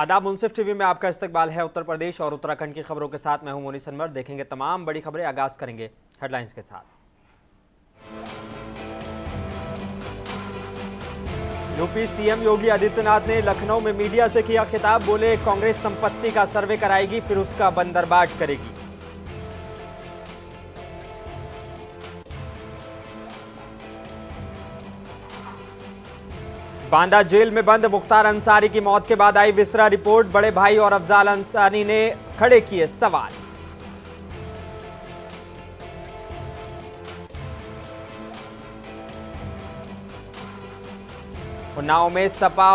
आदाब, मुंसिफ टीवी में आपका इस्तकबाल है। उत्तर प्रदेश और उत्तराखंड की खबरों के साथ मैं हूं मोनी सनवर। देखेंगे तमाम बड़ी खबरें। आगाज करेंगे हेडलाइंस के साथ। यूपी सीएम योगी आदित्यनाथ ने लखनऊ में मीडिया से किया खिताब। बोले, कांग्रेस संपत्ति का सर्वे कराएगी, फिर उसका बंदरबाट करेगी। बांदा जेल में बंद मुख्तार अंसारी की मौत के बाद आई विस्रा रिपोर्ट। बड़े भाई और अफजाल अंसारी ने खड़े किए सवाल। उन्नाव में सपा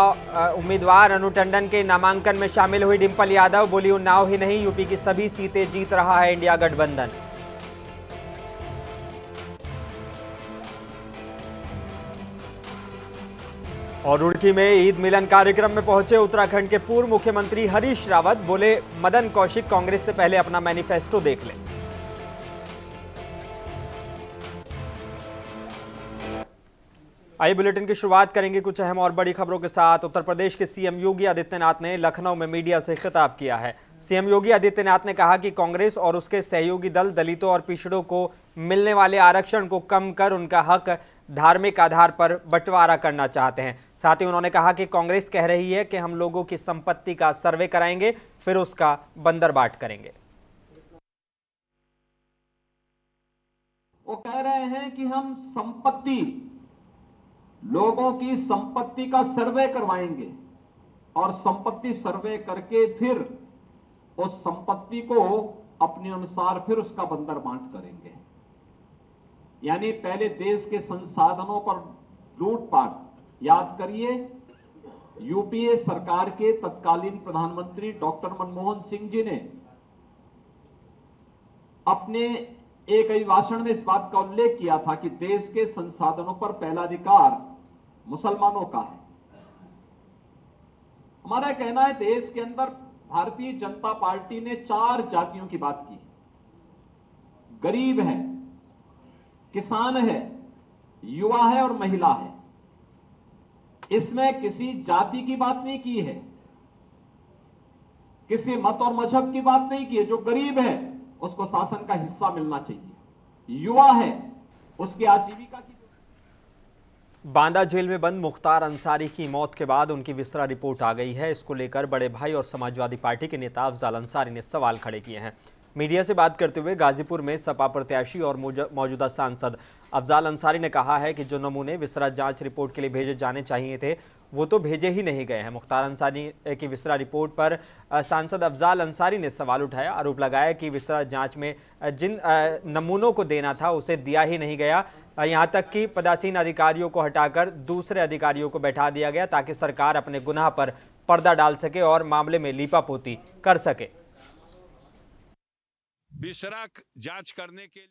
उम्मीदवार अनु टंडन के नामांकन में शामिल हुई डिंपल यादव। बोली, उन्नाव ही नहीं, यूपी की सभी सीटें जीत रहा है इंडिया गठबंधन। और रुड़की में ईद मिलन कार्यक्रम में पहुंचे उत्तराखंड के पूर्व मुख्यमंत्री हरीश रावत। बोले, मदन कौशिक कांग्रेस से पहले अपना मैनिफेस्टो देख लें। आइए बुलेटिन की शुरुआत करेंगे कुछ अहम और बड़ी खबरों के साथ। उत्तर प्रदेश के सीएम योगी आदित्यनाथ ने लखनऊ में मीडिया से खिताब किया है। सीएम योगी आदित्यनाथ ने कहा कि कांग्रेस और उसके सहयोगी दल दलितों और पिछड़ों को मिलने वाले आरक्षण को कम कर उनका हक धार्मिक आधार पर बंटवारा करना चाहते हैं। साथ ही उन्होंने कहा कि कांग्रेस कह रही है कि हम लोगों की संपत्ति का सर्वे कराएंगे, फिर उसका बंदरबाट करेंगे। वो कह रहे हैं कि हम लोगों की संपत्ति का सर्वे करवाएंगे और संपत्ति सर्वे करके फिर उस संपत्ति को अपने अनुसार फिर उसका बंदरबाट करेंगे। यानी पहले देश के संसाधनों पर लूटपाट। याद करिए, यूपीए सरकार के तत्कालीन प्रधानमंत्री डॉक्टर मनमोहन सिंह जी ने अपने एक अभिभाषण में इस बात का उल्लेख किया था कि देश के संसाधनों पर पहला अधिकार मुसलमानों का है। हमारा कहना है, देश के अंदर भारतीय जनता पार्टी ने 4 जातियों की बात की। गरीब है, किसान है, युवा है और महिला है। इसमें किसी जाति की बात नहीं की है, किसी मत और मजहब की बात नहीं की है। जो गरीब है उसको शासन का हिस्सा मिलना चाहिए, युवा है उसकी आजीविका की। बांदा जेल में बंद मुख्तार अंसारी की मौत के बाद उनकी विस्रा रिपोर्ट आ गई है। इसको लेकर बड़े भाई और समाजवादी पार्टी के नेता अफजाल अंसारी ने सवाल खड़े किए हैं। मीडिया से बात करते हुए गाजीपुर में सपा प्रत्याशी और मौजूदा सांसद अफजाल अंसारी ने कहा है कि जो नमूने विस्रा जांच रिपोर्ट के लिए भेजे जाने चाहिए थे वो तो भेजे ही नहीं गए हैं। मुख्तार अंसारी की विस्रा रिपोर्ट पर सांसद अफजाल अंसारी ने सवाल उठाया। आरोप लगाया कि विस्रा जांच में जिन नमूनों को देना था उसे दिया ही नहीं गया। यहां तक कि पदासीन अधिकारियों को हटाकर दूसरे अधिकारियों को बैठा दिया गया ताकि सरकार अपने गुनाह पर पर्दा डाल सके और मामले में लीपापोती कर सके। विस्रा जांच करने के लिए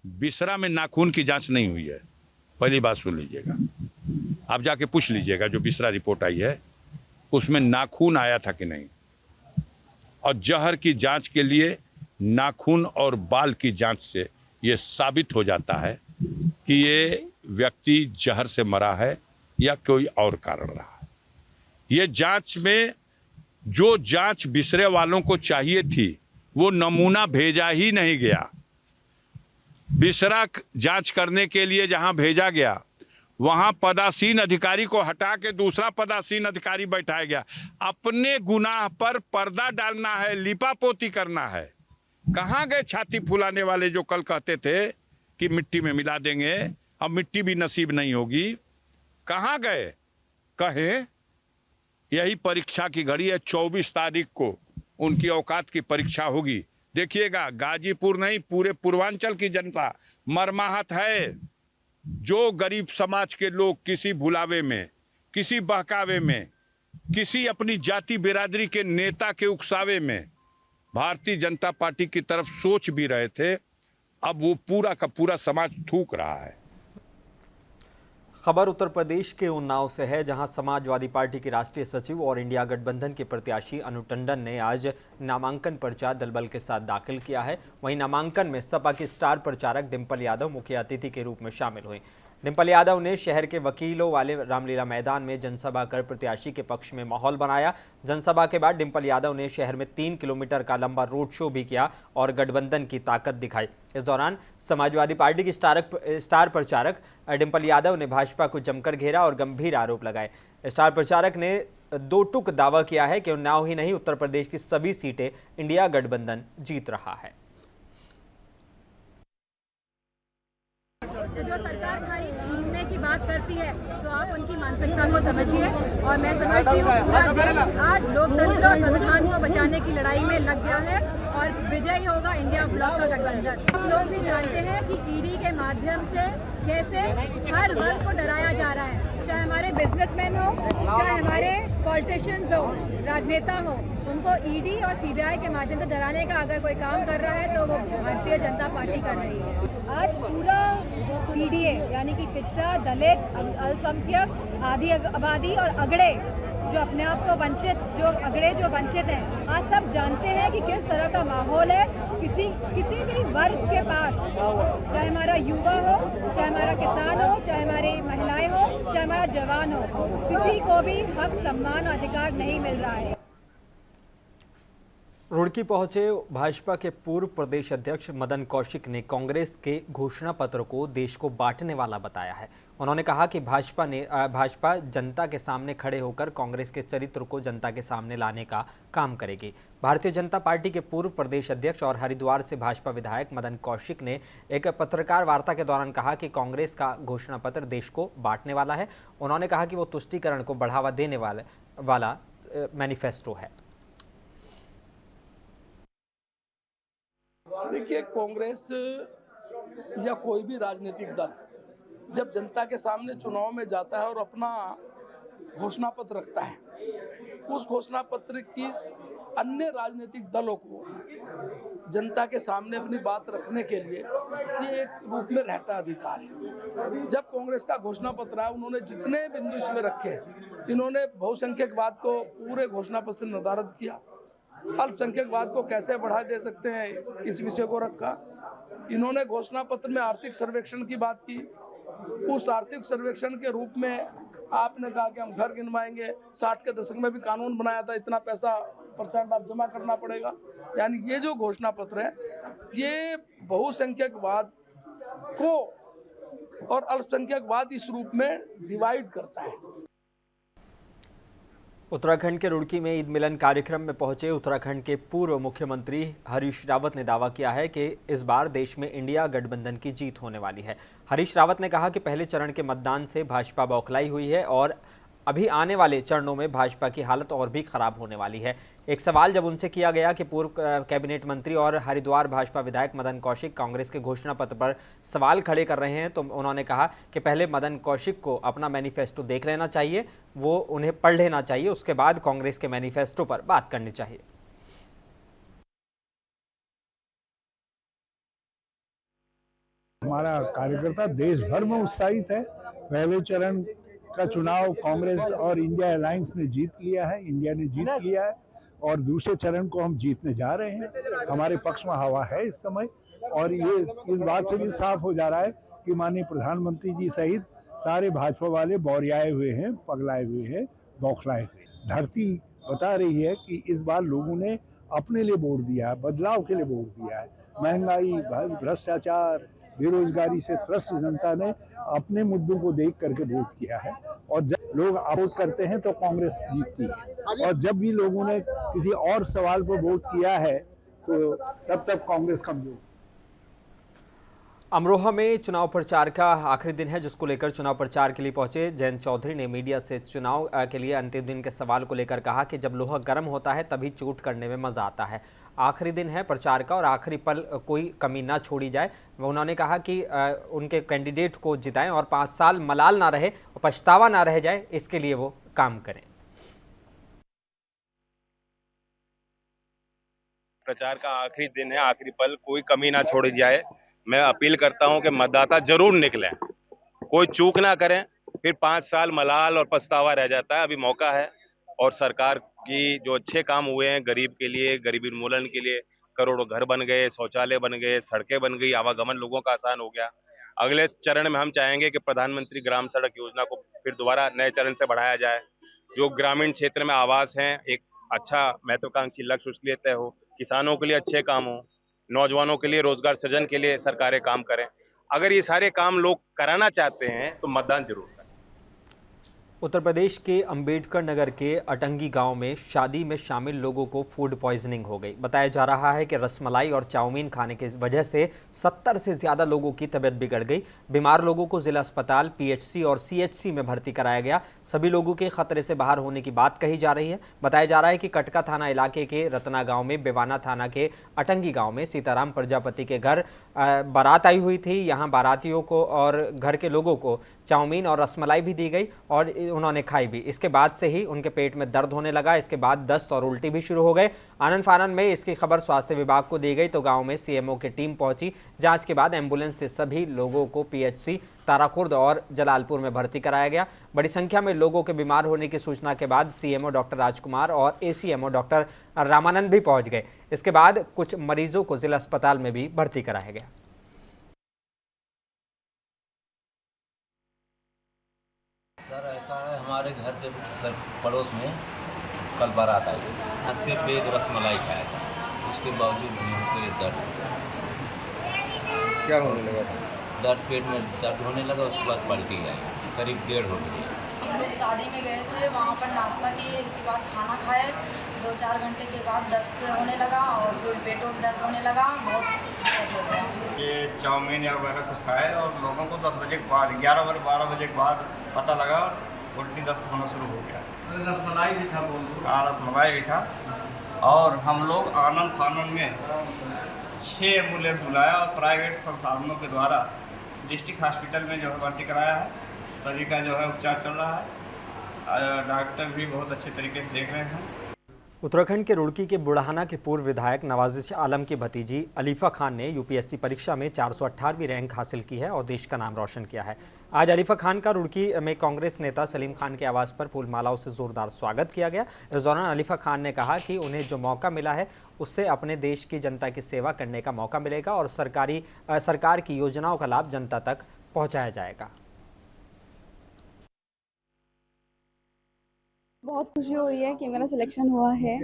विस्रा में नाखून की जांच नहीं हुई है। पहली बात सुन लीजिएगा, आप जाके पूछ लीजिएगा जो विस्रा रिपोर्ट आई है उसमें नाखून आया था कि नहीं। और जहर की जांच के लिए नाखून और बाल की जांच से यह साबित हो जाता है कि ये व्यक्ति जहर से मरा है या कोई और कारण रहा है। ये जांच में जो जांच विस्रे वालों को चाहिए थी वो नमूना भेजा ही नहीं गया। विस्रा जांच करने के लिए जहां भेजा गया वहां पदासीन अधिकारी को हटा के दूसरा पदासीन अधिकारी बैठाया गया। अपने गुनाह पर पर्दा डालना है, लिपापोती करना है। कहां गए छाती फुलाने वाले जो कल कहते थे कि मिट्टी में मिला देंगे, अब मिट्टी भी नसीब नहीं होगी। कहां गए? कहें यही परीक्षा की घड़ी है। 24 तारीख को उनकी औकात की परीक्षा होगी। देखिएगा, गाजीपुर नहीं पूरे पूर्वांचल की जनता मर्माहत है। जो गरीब समाज के लोग किसी भुलावे में, किसी बहकावे में, किसी अपनी जाति बिरादरी के नेता के उकसावे में भारतीय जनता पार्टी की तरफ सोच भी रहे थे, अब वो पूरा का पूरा समाज थूक रहा है। खबर उत्तर प्रदेश के उन्नाव से है, जहां समाजवादी पार्टी की राष्ट्रीय सचिव और इंडिया गठबंधन के प्रत्याशी अनु टंडन ने आज नामांकन पर्चा दलबल के साथ दाखिल किया है। वहीं नामांकन में सपा की स्टार प्रचारक डिंपल यादव मुख्य अतिथि के रूप में शामिल हुई। डिंपल यादव ने शहर के वकीलों वाले रामलीला मैदान में जनसभा कर प्रत्याशी के पक्ष में माहौल बनाया। जनसभा के बाद डिंपल यादव ने शहर में 3 किलोमीटर का लंबा रोड शो भी किया और गठबंधन की ताकत दिखाई। इस दौरान समाजवादी पार्टी की स्टार प्रचारक डिंपल यादव ने भाजपा को जमकर घेरा और गंभीर आरोप लगाए। स्टार प्रचारक ने दो टूक दावा किया है कि उन्नाव ही नहीं, उत्तर प्रदेश की सभी सीटें इंडिया गठबंधन जीत रहा है। तो जो सरकार खाली छीनने की बात करती है तो आप उनकी मानसिकता को समझिए। और मैं समझती हूँ पूरा देश आज लोकतंत्र और संविधान को बचाने की लड़ाई में लग गया है और विजयी होगा इंडिया ब्लॉक का गठबंधन। आप लोग भी जानते हैं कि ईडी के माध्यम से कैसे हर वर्ग को डराया जा रहा है, चाहे हमारे बिजनेसमैन हो, चाहे हमारे पॉलिटिशियंस हो, राजनेता हो, उनको ईडी और सीबीआई के माध्यम से डराने का अगर कोई काम कर रहा है तो वो भारतीय जनता पार्टी कर रही है। आज पूरा पीडीए यानी कि पिछड़ा, दलित, अल्पसंख्यक, आदि आबादी और अगड़े जो अपने आप को वंचित हैं, आज सब जानते हैं कि किस तरह का माहौल है। किसी भी वर्ग के पास, चाहे हमारा युवा हो, चाहे हमारा किसान हो, चाहे हमारी महिलाएं हो, चाहे हमारा जवान हो, किसी को भी हक, सम्मान और अधिकार नहीं मिल रहा है। रुड़की पहुंचे भाजपा के पूर्व प्रदेश अध्यक्ष मदन कौशिक ने कांग्रेस के घोषणा पत्र को देश को बांटने वाला बताया है। उन्होंने कहा कि भाजपा जनता के सामने खड़े होकर कांग्रेस के चरित्र को जनता के सामने लाने का काम करेगी। भारतीय जनता पार्टी के पूर्व प्रदेश अध्यक्ष और हरिद्वार से भाजपा विधायक मदन कौशिक ने एक पत्रकार वार्ता के दौरान कहा कि कांग्रेस का घोषणा पत्र देश को बांटने वाला है। उन्होंने कहा कि वो तुष्टीकरण को बढ़ावा देने वाला मैनिफेस्टो है। देखिए, कांग्रेस या कोई भी राजनीतिक दल जब जनता के सामने चुनाव में जाता है और अपना घोषणा पत्र रखता है, उस घोषणा पत्र की अन्य राजनीतिक दलों को जनता के सामने अपनी बात रखने के लिए ये एक रूप में रहता अधिकार है। जब कांग्रेस का घोषणा पत्र है, उन्होंने जितने बिंदु इसमें रखे, इन्होंने बहुसंख्यकवाद को पूरे घोषणा पत्र से निर्धारित किया, अल्पसंख्यकवाद को कैसे बढ़ा दे सकते हैं इस विषय को रखा। इन्होंने घोषणा पत्र में आर्थिक सर्वेक्षण की बात की। उस आर्थिक सर्वेक्षण के रूप में आपने कहा कि हम घर गिनवाएंगे। 60 के दशक में भी कानून बनाया था, इतना पैसा % आप जमा करना पड़ेगा। यानी ये जो घोषणा पत्र है, ये बहुसंख्यकवाद को और अल्पसंख्यकवाद इस रूप में डिवाइड करता है। उत्तराखंड के रुड़की में ईद मिलन कार्यक्रम में पहुंचे उत्तराखंड के पूर्व मुख्यमंत्री हरीश रावत ने दावा किया है कि इस बार देश में इंडिया गठबंधन की जीत होने वाली है। हरीश रावत ने कहा कि पहले चरण के मतदान से भाजपा बौखलाई हुई है और अभी आने वाले चरणों में भाजपा की हालत और भी खराब होने वाली है। एक सवाल जब उनसे किया गया कि पूर्व कैबिनेट मंत्री और हरिद्वार भाजपा विधायक मदन कौशिक कांग्रेस के घोषणा पत्र पर सवाल खड़े कर रहे हैं, तो उन्होंने कहा कि पहले मदन कौशिक को अपना मैनिफेस्टो देख लेना चाहिए, वो उन्हें पढ़ लेना चाहिए, उसके बाद कांग्रेस के मैनिफेस्टो पर बात करनी चाहिए। हमारा कार्यकर्ता देश भर में उत्साहित है। पहले चरण का चुनाव कांग्रेस और इंडिया अलायंस ने जीत लिया है, इंडिया ने जीत लिया है और दूसरे चरण को हम जीतने जा रहे हैं। हमारे पक्ष में हवा है इस समय और ये इस बात से भी साफ हो जा रहा है कि माननीय प्रधानमंत्री जी सहित सारे भाजपा वाले बौरियाए हुए हैं, पगलाए हुए हैं, बौखलाए हुए। धरती बता रही है कि इस बार लोगों ने अपने लिए वोट दिया है, बदलाव के लिए वोट दिया है। महंगाई, भ्रष्टाचार, बेरोजगारी से त्रस्त जनता ने अपने मुद्दों को देख करके वोट किया है और जब लोग वोट करते हैं तो कांग्रेस जीतती है और जब भी लोगों ने किसी और सवाल पर वोट किया है तो तब कांग्रेस कमजोर। अमरोहा में चुनाव प्रचार का आखिरी दिन है, जिसको लेकर चुनाव प्रचार के लिए पहुंचे जयंत चौधरी ने मीडिया से चुनाव के लिए अंतिम दिन के सवाल को लेकर कहा कि जब लोहा गर्म होता है तभी चूट करने में मजा आता है। आखिरी दिन है प्रचार का और आखिरी पल कोई कमी ना छोड़ी जाए। उन्होंने कहा कि उनके कैंडिडेट को जिताएं और 5 साल मलाल ना रहे और पछतावा ना रह जाए, इसके लिए वो काम करें। प्रचार का आखिरी दिन है, आखिरी पल, कोई कमी ना छोड़ी जाए। मैं अपील करता हूं कि मतदाता जरूर निकलें, कोई चूक ना करें, फिर 5 साल मलाल और पछतावा रह जाता है। अभी मौका है और सरकार की जो अच्छे काम हुए हैं गरीब के लिए, गरीबी उन्मूलन के लिए, करोड़ों घर बन गए, शौचालय बन गए, सड़कें बन गई, आवागमन लोगों का आसान हो गया। अगले चरण में हम चाहेंगे कि प्रधानमंत्री ग्राम सड़क योजना को फिर दोबारा नए चरण से बढ़ाया जाए। जो ग्रामीण क्षेत्र में आवास हैं, एक अच्छा महत्वाकांक्षी लक्ष्य उसके लिए तय हो, किसानों के लिए अच्छे काम हो, नौजवानों के लिए रोजगार सृजन के लिए सरकारें काम करें। अगर ये सारे काम लोग कराना चाहते हैं तो मतदान जरूर करें। उत्तर प्रदेश के अंबेडकर नगर के अटंगी गांव में शादी में शामिल लोगों को फूड पॉइजनिंग हो गई। बताया जा रहा है कि रसमलाई और चाउमीन खाने की वजह से 70 से ज्यादा लोगों की तबीयत बिगड़ गई। बीमार लोगों को जिला अस्पताल, पीएचसी और सीएचसी में भर्ती कराया गया। सभी लोगों के खतरे से बाहर होने की बात कही जा रही है। बताया जा रहा है कि कटका थाना इलाके के रत्ना गांव में, बेवाना थाना के अटंगी गांव में सीताराम प्रजापति के घर बारात आई हुई थी। यहां बारातियों को और घर के लोगों को चाउमीन और रसमलाई भी दी गई और उन्होंने खाई भी। इसके बाद से ही उनके पेट में दर्द होने लगा। इसके बाद दस्त और उल्टी भी शुरू हो गए। आनन फानन में इसकी खबर स्वास्थ्य विभाग को दी गई तो गांव में सीएमओ की टीम पहुंची। जांच के बाद एम्बुलेंस से सभी लोगों को पीएचसी, ताराखुर्द और जलालपुर में भर्ती कराया गया। बड़ी संख्या में लोगों के बीमार होने की सूचना के बाद सीएमओ डॉक्टर राजकुमार और एसीएमओ डॉक्टर रामानंद भी पहुंच गए। इसके बाद कुछ मरीजों को जिला अस्पताल में भी भर्ती कराया गया। सर ऐसा है, हमारे घर के पड़ोस में कल बारात आई थी। सिर्फ एक रसमलाई खाया था, उसके बावजूद भी उनको ये दर्द क्या होने लगा? दर्द पेट में दर्द होने लगा। उसके बाद पलटी आई, करीब 1.5 हो गई। हम लोग शादी में गए थे, वहाँ पर नाश्ता किए, इसके बाद खाना खाए। 2-4 घंटे के बाद दस्त होने लगा और फिर पेट और दर्द होने लगा। बहुत दिक्कत हो गया। ये चाउमीन या वगैरह कुछ खाए और लोगों को 10 बजे के बाद, 11 बजे 12 बजे के बाद पता लगा, उल्टी दस्त होना शुरू हो गया। रसमलाई भी था, हाँ रसमलाई भी था। और हम लोग आनन फानन में 6 एम्बुलेंस बुलाया और प्राइवेट संसाधनों के द्वारा डिस्ट्रिक्ट हॉस्पिटल में जो है भर्ती कराया है। सभी का जो है उपचार चल रहा है। डॉक्टर भी बहुत अच्छे तरीके से देख रहे हैं। उत्तराखंड के रुड़की के बुढ़ाना के पूर्व विधायक नवाजिश आलम की भतीजी अलीफा खान ने यूपीएससी परीक्षा में 418वीं रैंक हासिल की है और देश का नाम रोशन किया है। आज अलीफा खान का रुड़की में कांग्रेस नेता सलीम खान के आवास पर फूलमालाओं से जोरदार स्वागत किया गया। इस दौरान अलीफा खान ने कहा कि उन्हें जो मौका मिला है उससे अपने देश की जनता की सेवा करने का मौका मिलेगा और सरकार की योजनाओं का लाभ जनता तक पहुँचाया जाएगा। बहुत खुशी हो रही है कि मेरा सिलेक्शन हुआ है।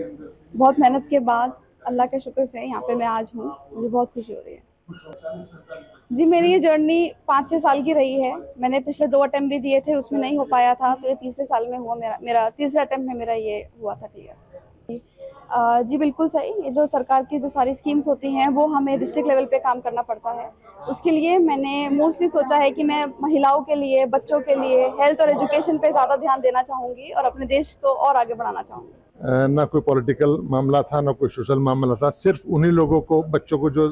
बहुत मेहनत के बाद अल्लाह के शुक्र से यहाँ पे मैं आज हूँ। मुझे बहुत खुशी हो रही है। जी मेरी ये जर्नी 5-6 साल की रही है। मैंने पिछले 2 अटेम्प्ट भी दिए थे, उसमें नहीं हो पाया था, तो ये तीसरे साल में हुआ। मेरा तीसरे अटेम्प्ट में मेरा ये हुआ था क्लियर। जी बिल्कुल सही। ये जो सरकार की जो सारी स्कीम्स होती हैं वो हमें डिस्ट्रिक्ट लेवल पे काम करना पड़ता है। उसके लिए मैंने मोस्टली सोचा है कि मैं महिलाओं के लिए, बच्चों के लिए हेल्थ और एजुकेशन पे ज़्यादा ध्यान देना चाहूँगी और अपने देश को और आगे बढ़ाना चाहूँगी। ना कोई पॉलिटिकल मामला था, ना कोई सोशल मामला था। सिर्फ उन्हीं लोगों को, बच्चों को जो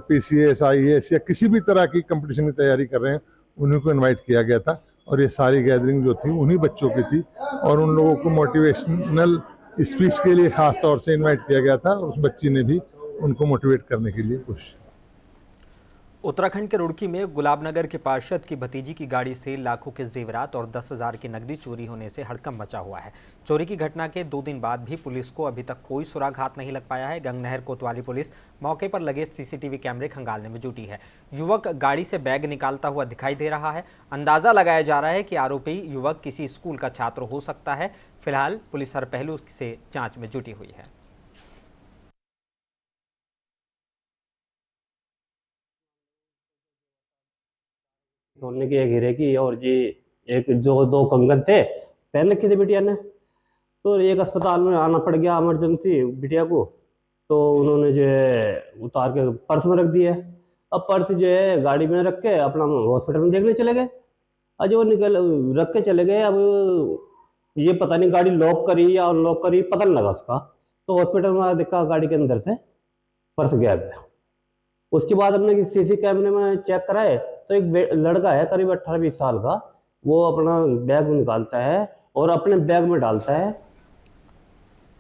PCS, IAS या किसी भी तरह की कंपटीशन की तैयारी कर रहे हैं, उन्हीं को इनवाइट किया गया था। और ये सारी गैदरिंग जो थी उन्हीं बच्चों की थी और उन लोगों को मोटिवेशनल स्पीच के लिए खास तौर से इनवाइट किया गया था और उस बच्ची ने भी उनको मोटिवेट करने के लिए कोशिश। उत्तराखंड के रुड़की में गुलाबनगर के पार्षद की भतीजी की गाड़ी से लाखों के जेवरात और 10,000 की नकदी चोरी होने से हड़कंप मचा हुआ है। चोरी की घटना के 2 दिन बाद भी पुलिस को अभी तक कोई सुराग हाथ नहीं लग पाया है। गंगनहर कोतवाली पुलिस मौके पर लगे CCTV कैमरे खंगालने में जुटी है। युवक गाड़ी से बैग निकालता हुआ दिखाई दे रहा है। अंदाजा लगाया जा रहा है कि आरोपी युवक किसी स्कूल का छात्र हो सकता है। फिलहाल पुलिस हर पहलू से जांच में जुटी हुई है। सोने की, एक हीरे की और जी एक जो 2 कंगन थे पहन रखे थे बिटिया ने। तो एक अस्पताल में आना पड़ गया इमरजेंसी बिटिया को, तो उन्होंने जो है उतार के पर्स में रख दिया। अब पर्स जो है गाड़ी में रख के अपना हॉस्पिटल में देखने चले गए। आज वो रख के चले गए। अब ये पता नहीं गाड़ी लॉक करी या अनलॉक करी, पता नहीं लगा उसका। तो हॉस्पिटल में देखा गाड़ी के अंदर से पर्स गायब है। उसके बाद हमने CC कैमरे में चेक कराए तो एक लड़का है करीब 18-20 साल का, वो अपना बैग निकालता है और अपने बैग में डालता है।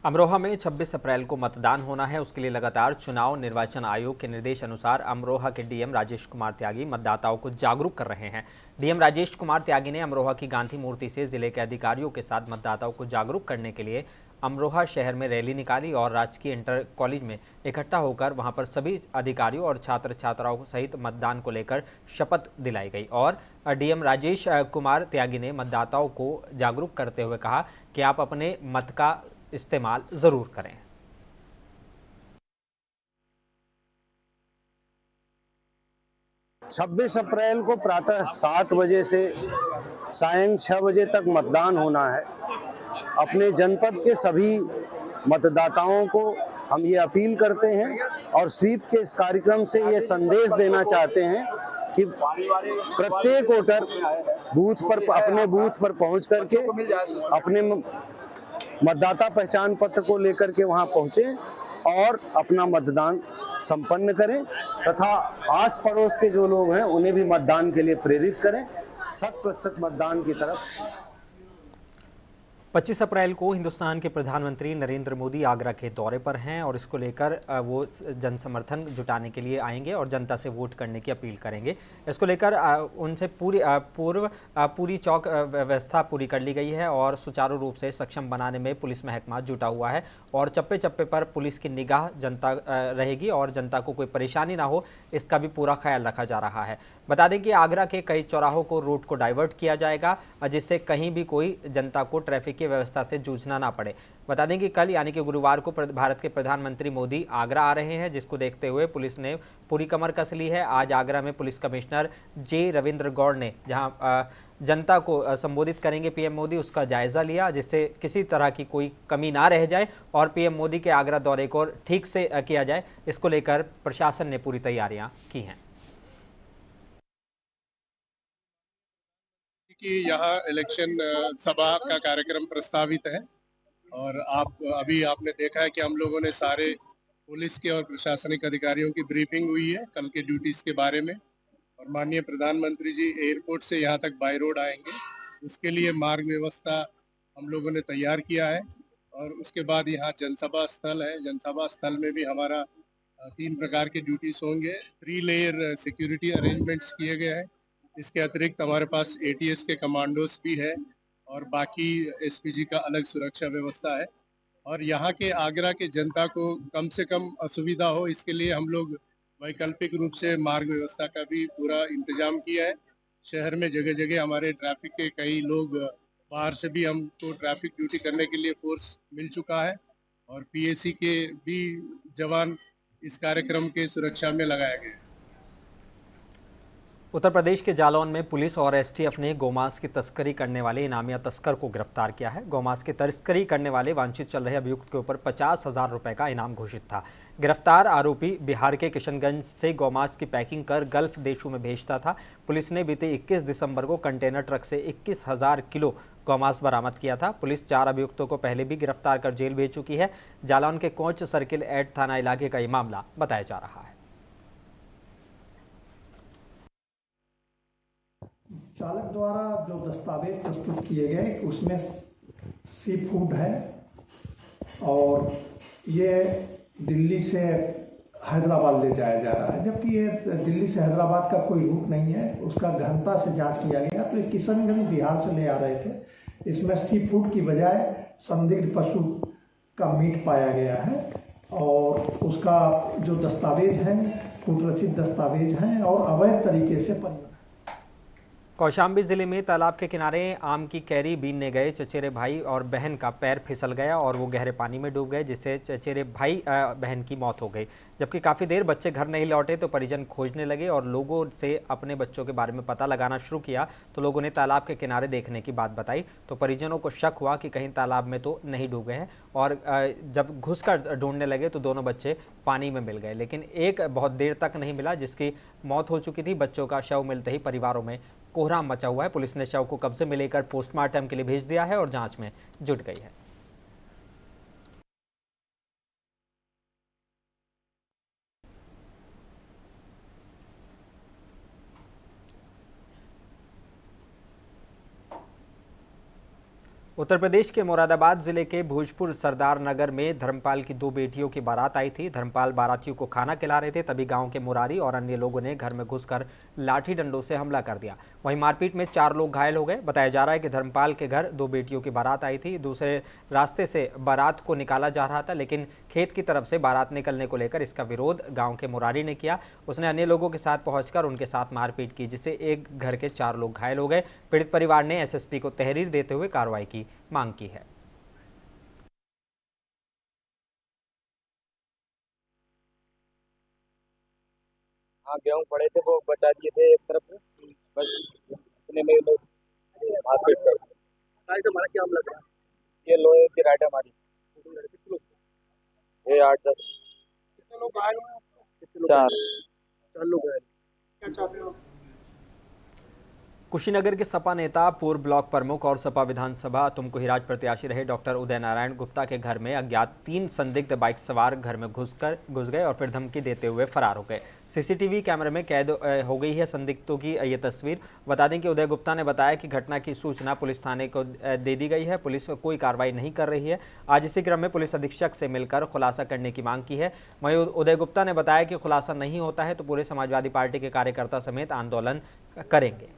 अमरोहा में 26 अप्रैल को मतदान होना है। उसके लिए लगातार चुनाव निर्वाचन आयोग के निर्देश अनुसार अमरोहा के DM राजेश कुमार त्यागी मतदाताओं को जागरूक कर रहे हैं। DM राजेश कुमार त्यागी ने अमरोहा की गांधी मूर्ति से जिले के अधिकारियों के साथ मतदाताओं को जागरूक करने के लिए अमरोहा शहर में रैली निकाली और राजकीय इंटर कॉलेज में इकट्ठा होकर वहां पर सभी अधिकारियों और छात्र छात्राओं सहित मतदान को लेकर शपथ दिलाई गई। और डीएम राजेश कुमार त्यागी ने मतदाताओं को जागरूक करते हुए कहा कि आप अपने मत का इस्तेमाल जरूर करें। 26 अप्रैल को प्रातः 7 बजे से सायं 6 बजे तक मतदान होना है। अपने जनपद के सभी मतदाताओं को हम ये अपील करते हैं और स्वीप के इस कार्यक्रम से ये संदेश देना चाहते हैं कि प्रत्येक वोटर बूथ पर अपने बूथ पर पहुंच करके अपने मतदाता पहचान पत्र को लेकर के वहां पहुंचे और अपना मतदान संपन्न करें तथा आस पड़ोस के जो लोग हैं उन्हें भी मतदान के लिए प्रेरित करें। 100% मतदान की तरफ। 25 अप्रैल को हिंदुस्तान के प्रधानमंत्री नरेंद्र मोदी आगरा के दौरे पर हैं और इसको लेकर वो जनसमर्थन जुटाने के लिए आएंगे और जनता से वोट करने की अपील करेंगे। इसको लेकर उनसे पूरी चौक व्यवस्था पूरी कर ली गई है और सुचारू रूप से सक्षम बनाने में पुलिस महकमा जुटा हुआ है और चप्पे चप्पे पर पुलिस की निगाह जनता रहेगी और जनता को कोई परेशानी ना हो इसका भी पूरा ख्याल रखा जा रहा है। बता दें कि आगरा के कई चौराहों को रूट को डाइवर्ट किया जाएगा जिससे कहीं भी कोई जनता को ट्रैफिक की व्यवस्था से जूझना ना पड़े। बता दें कि कल यानी कि गुरुवार को भारत के प्रधानमंत्री मोदी आगरा आ रहे हैं जिसको देखते हुए पुलिस ने पूरी कमर कस ली है। आज आगरा में पुलिस कमिश्नर जे रविंद्र गौड़ ने जहां जनता को संबोधित करेंगे पीएम मोदी उसका जायजा लिया जिससे किसी तरह की कोई कमी ना रह जाए और पीएम मोदी के आगरा दौरे को ठीक से किया जाए इसको लेकर प्रशासन ने पूरी तैयारियां की हैं। कि यहाँ इलेक्शन सभा का कार्यक्रम प्रस्तावित है और आपने देखा है कि हम लोगों ने सारे पुलिस के और प्रशासनिक अधिकारियों की ब्रीफिंग हुई है कल के ड्यूटीज के बारे में और माननीय प्रधानमंत्री जी एयरपोर्ट से यहाँ तक बाय रोड आएंगे। उसके लिए मार्ग व्यवस्था हम लोगों ने तैयार किया है और उसके बाद यहाँ जनसभा स्थल है। जनसभा स्थल में भी हमारा 3 प्रकार के ड्यूटीज होंगे। 3 लेयर सिक्योरिटी अरेंजमेंट्स किए गए हैं। इसके अतिरिक्त हमारे पास एटीएस के कमांडोज भी है और बाकी एसपीजी का अलग सुरक्षा व्यवस्था है और यहाँ के आगरा के जनता को कम से कम असुविधा हो इसके लिए हम लोग वैकल्पिक रूप से मार्ग व्यवस्था का भी पूरा इंतजाम किया है। शहर में जगह जगह हमारे ट्रैफिक के कई लोग बाहर से भी हमको ट्रैफिक ड्यूटी करने के लिए फोर्स मिल चुका है और पीएसी के भी जवान इस कार्यक्रम के सुरक्षा में लगाए गए। उत्तर प्रदेश के जालौन में पुलिस और एसटीएफ ने गौमांस की तस्करी करने वाले इनामिया तस्कर को गिरफ्तार किया है। गौमांस की तस्करी करने वाले वांछित चल रहे अभियुक्त के ऊपर 50,000 रुपए का इनाम घोषित था। गिरफ्तार आरोपी बिहार के किशनगंज से गौमांस की पैकिंग कर गल्फ देशों में भेजता था। पुलिस ने बीते 21 दिसंबर को कंटेनर ट्रक से 21,000 किलो गौमांस बरामद किया था। पुलिस 4 अभियुक्तों को पहले भी गिरफ्तार कर जेल भेज चुकी है। जालौन के कोंच सर्किल एड थाना इलाके का ये मामला बताया जा रहा है। चालक द्वारा जो दस्तावेज प्रस्तुत किए गए उसमें सी फूड है और ये दिल्ली से हैदराबाद ले जाया जा रहा है, जबकि ये दिल्ली से हैदराबाद का कोई रूट नहीं है। उसका गहनता से जांच किया गया तो ये किशनगंज बिहार से ले आ रहे थे। इसमें सी फूड की बजाय संदिग्ध पशु का मीट पाया गया है और उसका जो दस्तावेज हैं कूट रचित दस्तावेज हैं और अवैध तरीके से कौशाम्बी जिले में तालाब के किनारे आम की कैरी बीनने गए चचेरे भाई और बहन का पैर फिसल गया और वो गहरे पानी में डूब गए जिससे चचेरे भाई बहन की मौत हो गई। जबकि काफ़ी देर बच्चे घर नहीं लौटे तो परिजन खोजने लगे और लोगों से अपने बच्चों के बारे में पता लगाना शुरू किया तो लोगों ने तालाब के किनारे देखने की बात बताई तो परिजनों को शक हुआ कि कहीं तालाब में तो नहीं डूब गए हैं और जब घुसकर ढूंढने लगे तो दोनों बच्चे पानी में मिल गए, लेकिन एक बहुत देर तक नहीं मिला जिसकी मौत हो चुकी थी। बच्चों का शव मिलते ही परिवारों में कोहराम मचा हुआ है। पुलिस ने शव को कब्जे में लेकर पोस्टमार्टम के लिए भेज दिया है और जांच में जुट गई है। उत्तर प्रदेश के मुरादाबाद जिले के भोजपुर सरदार नगर में धर्मपाल की 2 बेटियों की बारात आई थी। धर्मपाल बारातियों को खाना खिला रहे थे, तभी गांव के मुरारी और अन्य लोगों ने घर में घुसकर लाठी डंडों से हमला कर दिया। वहीं मारपीट में 4 लोग घायल हो गए। बताया जा रहा है कि धर्मपाल के घर 2 बेटियों की बारात आई थी। दूसरे रास्ते से बारात को निकाला जा रहा था, लेकिन खेत की तरफ से बारात निकलने को लेकर इसका विरोध गाँव के मुरारी ने किया। उसने अन्य लोगों के साथ पहुंचकर उनके साथ मारपीट की, जिससे एक घर के 4 लोग घायल हो गए। पीड़ित परिवार ने एसएसपी को तहरीर देते हुए कार्रवाई की मांग की है। हाँ, गेहूं पड़े थे वो बचा दिए थे एक तरफ में, बस इतने में लोग मारपीट कर क्या हमला करा? ये लोहे की राइड हमारी ये 8-10 लोग आए हैं, 4 लोग आए। क्या चाहते हो? कुशीनगर के सपा नेता, पूर्व ब्लॉक प्रमुख और सपा विधानसभा तुमकुहिराज प्रत्याशी रहे डॉक्टर उदय नारायण गुप्ता के घर में अज्ञात 3 संदिग्ध बाइक सवार घर में घुस गए और फिर धमकी देते हुए फरार हो गए। सीसीटीवी कैमरे में कैद हो गई है संदिग्धों की ये तस्वीर। बता दें कि उदय गुप्ता ने बताया कि घटना की सूचना पुलिस थाने को दे दी गई है। पुलिस कोई कार्रवाई नहीं कर रही है। आज इसी क्रम में पुलिस अधीक्षक से मिलकर खुलासा करने की मांग की है। वहीं उदय गुप्ता ने बताया कि खुलासा नहीं होता है तो पूरे समाजवादी पार्टी के कार्यकर्ता समेत आंदोलन करेंगे।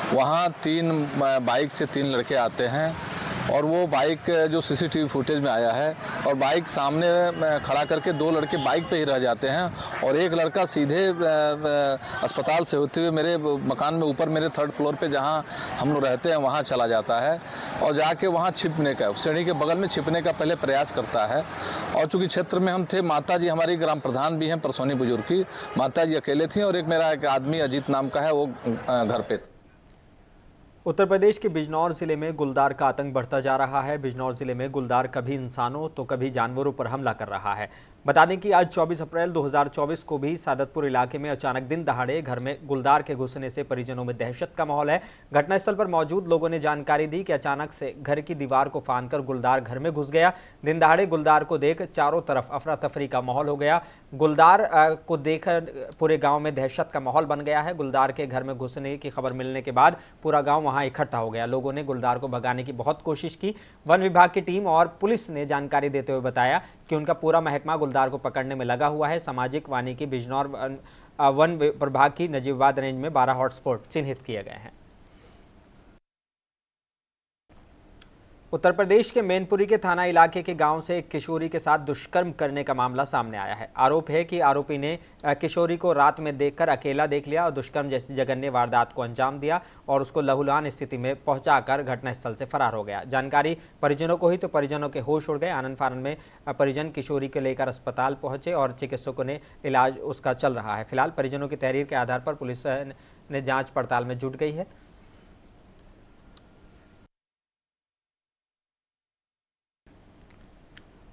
वहाँ 3 बाइक से 3 लड़के आते हैं और वो बाइक जो सीसीटीवी फुटेज में आया है, और बाइक सामने खड़ा करके 2 लड़के बाइक पे ही रह जाते हैं और एक लड़का सीधे अस्पताल से होते हुए मेरे मकान में ऊपर मेरे 3rd फ्लोर पे जहाँ हम लोग रहते हैं वहाँ चला जाता है और जाके वहाँ छिपने का, सीढ़ी के बगल में छिपने का पहले प्रयास करता है। और चूँकि क्षेत्र में हम थे, माता जी हमारी ग्राम प्रधान भी हैं परसौनी बुजुर्ग की, माता जी अकेले थी और एक मेरा एक आदमी अजीत नाम का है वो घर पे। उत्तर प्रदेश के बिजनौर जिले में गुलदार का आतंक बढ़ता जा रहा है। बिजनौर जिले में गुलदार कभी इंसानों तो कभी जानवरों पर हमला कर रहा है। बता दें कि आज 24 अप्रैल 2024 को भी सादतपुर इलाके में अचानक दिन दहाड़े घर में गुलदार के घुसने से परिजनों में दहशत का माहौल है। घटनास्थल पर मौजूद लोगों ने जानकारी दी कि अचानक से घर की दीवार को फांदकर गुलदार घर में घुस गया। दिन दहाड़े गुलदार को देख चारों तरफ अफरा तफरी का माहौल हो गया। गुलदार को देखकर पूरे गांव में दहशत का माहौल बन गया है। गुलदार के घर में घुसने की खबर मिलने के बाद पूरा गांव वहां इकट्ठा हो गया। लोगों ने गुलदार को भगाने की बहुत कोशिश की। वन विभाग की टीम और पुलिस ने जानकारी देते हुए बताया कि उनका पूरा महकमा गुलदार को पकड़ने में लगा हुआ है। सामाजिक वानिकी बिजनौर वन प्रभाग की नजीबाबाद रेंज में 12 हॉटस्पॉट चिन्हित किए गए हैं। उत्तर प्रदेश के मैनपुरी के थाना इलाके के गांव से एक किशोरी के साथ दुष्कर्म करने का मामला सामने आया है। आरोप है कि आरोपी ने किशोरी को रात में देखकर अकेला देख लिया और दुष्कर्म जैसी जघन्य वारदात को अंजाम दिया और उसको लहूलुहान स्थिति में पहुंचाकर घटनास्थल से फरार हो गया। जानकारी परिजनों को हुई तो परिजनों के होश उड़ गए। आनंद फानन में परिजन किशोरी को लेकर अस्पताल पहुंचे और चिकित्सकों ने इलाज उसका चल रहा है। फिलहाल परिजनों की तहरीर के आधार पर पुलिस ने जाँच पड़ताल में जुट गई है।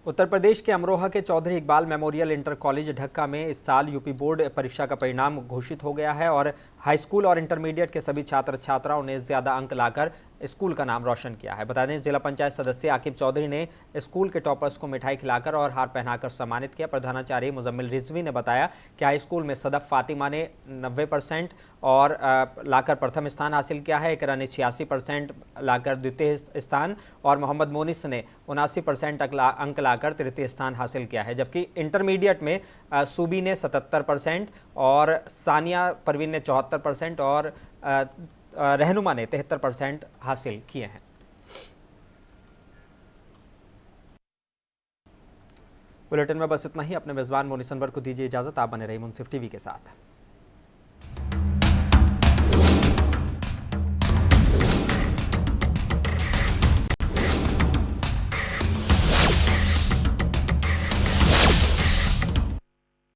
उत्तर प्रदेश के अमरोहा के Chaudhary Iqbal memorial inter college Dhakka में इस साल यूपी बोर्ड परीक्षा का परिणाम घोषित हो गया है और हाई स्कूल और इंटरमीडिएट के सभी छात्र छात्राओं ने ज्यादा अंक लाकर स्कूल का नाम रोशन किया है। बता दें, जिला पंचायत सदस्य आकिब चौधरी ने स्कूल के टॉपर्स को मिठाई खिलाकर और हार पहनाकर सम्मानित किया। प्रधानाचार्य मुजम्मिल रिजवी ने बताया कि हाई स्कूल में सदफ फातिमा ने 90% और लाकर प्रथम स्थान हासिल किया है। इकरा ने 86% लाकर द्वितीय स्थान और मोहम्मद मोनिस ने 79% अंक लाकर तृतीय स्थान हासिल किया है। जबकि इंटरमीडिएट में सूबी ने 77% और सानिया परवीन ने 74% और रहनुमा ने 73% हासिल किए हैं। बुलेटिन में बस इतना ही। अपने मेजबान मोनी सनवर को दीजिए इजाजत। आप बने रहिए मुंसिफ टीवी के साथ।